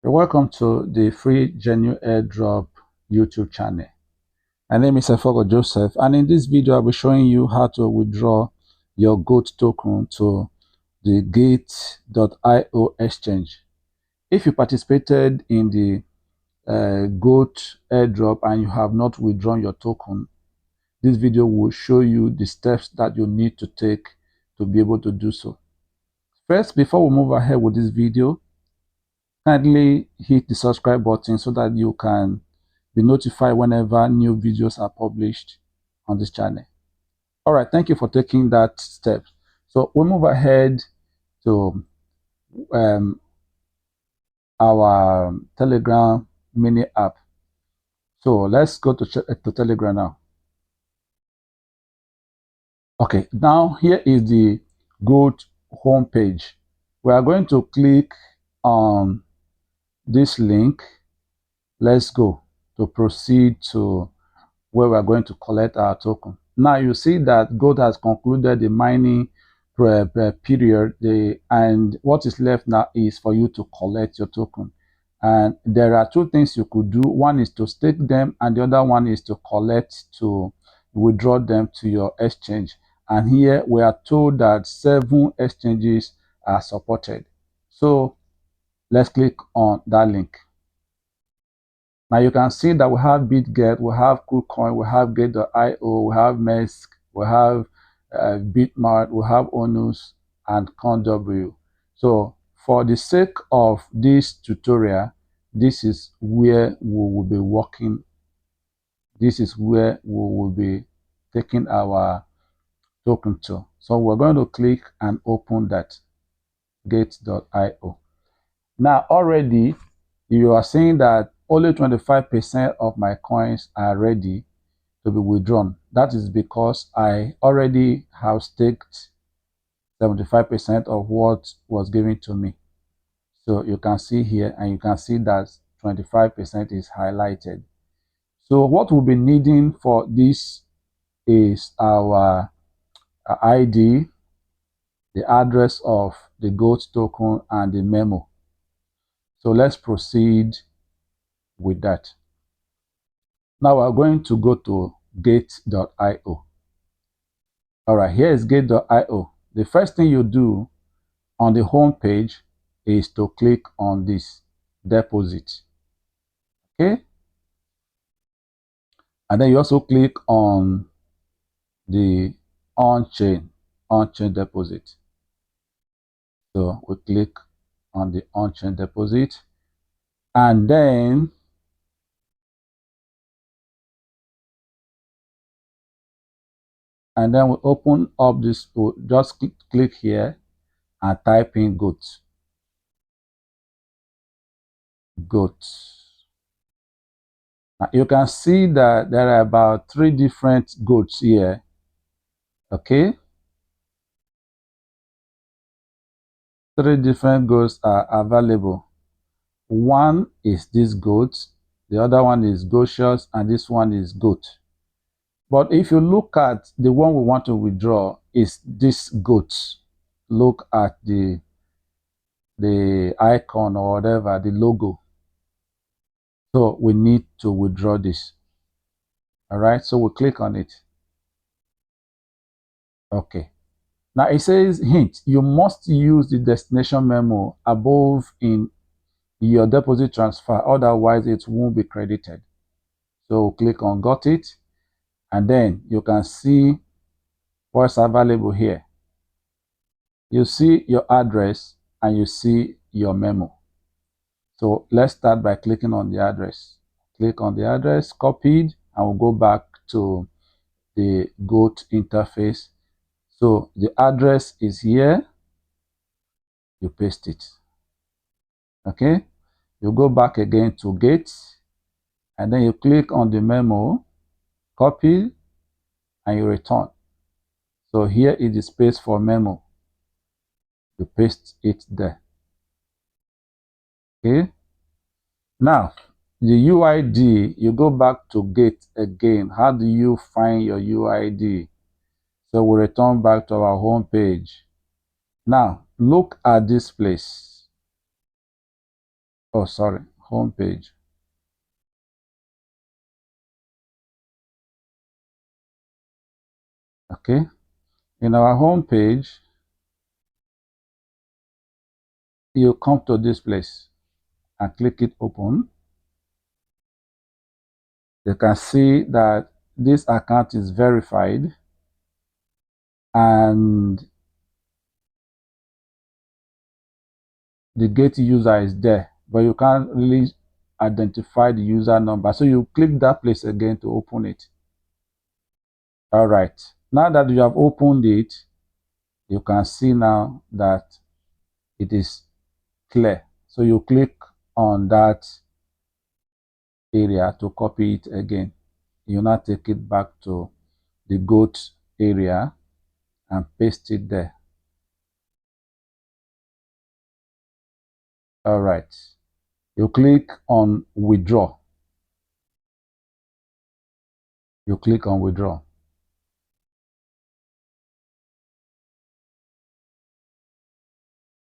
Welcome to the free genuine airdrop YouTube channel. My name is Efogo Joseph, and in this video I'll be showing you how to withdraw your GOAT token to the Gate.io exchange. If you participated in the GOAT airdrop and you have not withdrawn your token, this video will show you the steps that you need to take to be able to do so. First, before we move ahead with this video, kindly hit the subscribe button so that you can be notified whenever new videos are published on this channel. All right, thank you for taking that step. So we'll move ahead to our Telegram mini app. So let's go to Telegram now. Okay, now here is the GOAT homepage. We are going to click on this link. Let's go to proceed to where we are going to collect our token. Now you see that GOAT has concluded the mining period, and what is left now is for you to collect your token. And there are two things you could do. One is to stake them, and the other one is to collect, to withdraw them to your exchange. And here we are told that 7 exchanges are supported. So let's click on that link. Now you can see that we have BitGet, we have KuCoin, we have Gate.io, we have Mesk, we have Bitmart, we have Onus, and CoinW. So for the sake of this tutorial, this is where we will be working. This is where we will be taking our token to. So we're going to click and open that Gate.io. Now already you are seeing that only 25% of my coins are ready to be withdrawn. That is because I already have staked 75% of what was given to me. So you can see here, and you can see that 25% is highlighted. So what we'll be needing for this is our ID, the address of the GOAT token, and the memo. So let's proceed with that. Now we're going to go to Gate.io. All right, here is Gate.io. The first thing you do on the home page is to click on this deposit. Okay, and then you also click on the on-chain deposit. So we click on the on-chain deposit, and then we open up this. We'll just click here and type in GOAT. Now you can see that there are about 3 different GOATs here. Okay, 3 different GOATs are available. One is this GOAT, the other one is Gocious, and this one is GOAT. But if you look at the one we want to withdraw, is this GOAT. Look at the icon or whatever, the logo. So we need to withdraw this. All right, so we click on it. Okay. Now it says, hint, you must use the destination memo above in your deposit transfer, otherwise it won't be credited. So click on got it, and then you can see what's available here. You see your address and you see your memo. So let's start by clicking on the address. Click on the address, copied, and we'll go back to the GOAT interface. So the address is here, you paste it. Okay, you go back again to Gate, and then you click on the memo, copy, and you return. So here is the space for memo. You paste it there. Okay, now the UID, you go back to Gate again. How do you find your UID? So we return back to our home page. Now look at this place. Oh, sorry, home page. Okay, in our home page, you come to this place and click it open. You can see that this account is verified and the gate user is there, but you can't really identify the user number. So you click that place again to open it. All right. Now that you have opened it, you can see now that it is clear. So you click on that area to copy it again. You now take it back to the goat area and paste it there. All right. You click on withdraw. You click on withdraw.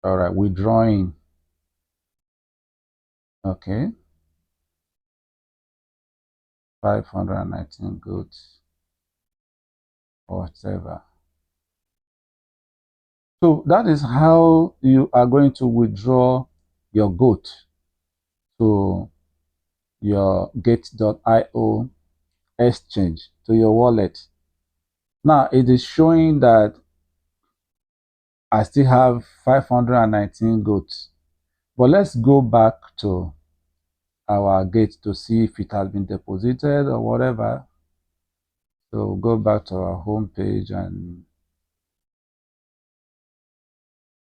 All right, withdrawing. Okay. 519 goats, whatever. So that is how you are going to withdraw your goat to your Gate.io exchange, to your wallet. Now it is showing that I still have 519 goats. But let's go back to our Gate to see if it has been deposited or whatever. So go back to our home page and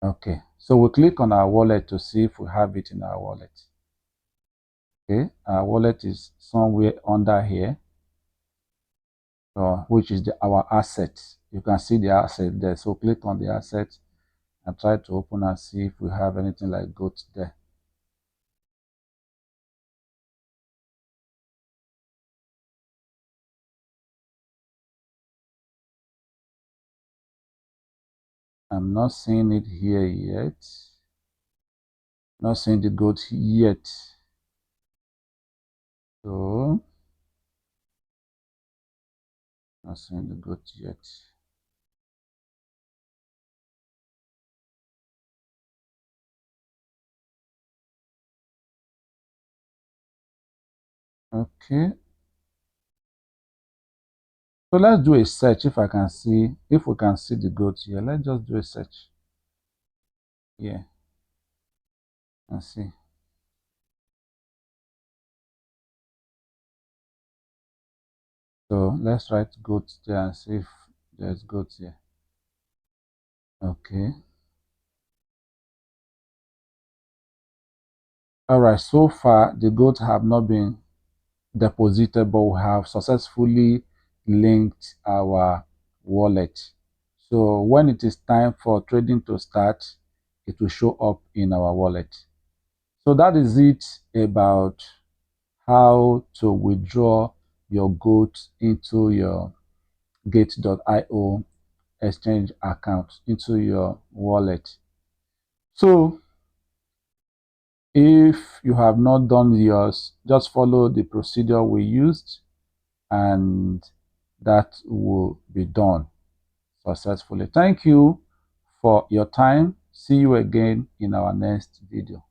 okay. So we click on our wallet to see if we have it in our wallet. Okay, our wallet is somewhere under here, which is our asset. You can see the asset there. So click on the asset and try to open and see if we have anything like goat there. I'm not seeing it here yet. Not seeing the goat yet. So not seeing the goat yet. Okay. So let's do a search if I can see, if we can see the goat here. Let's just do a search. Yeah. Let's see. So let's write goat there and see if there's goat here. Okay. All right. So far, the goats have not been deposited, but we have successfully linked our wallet. So when it is time for trading to start, it will show up in our wallet. So that is it about how to withdraw your goat into your Gate.io exchange account, into your wallet. So if you have not done yours, just follow the procedure we used and that will be done successfully. Thank you for your time. See you again in our next video.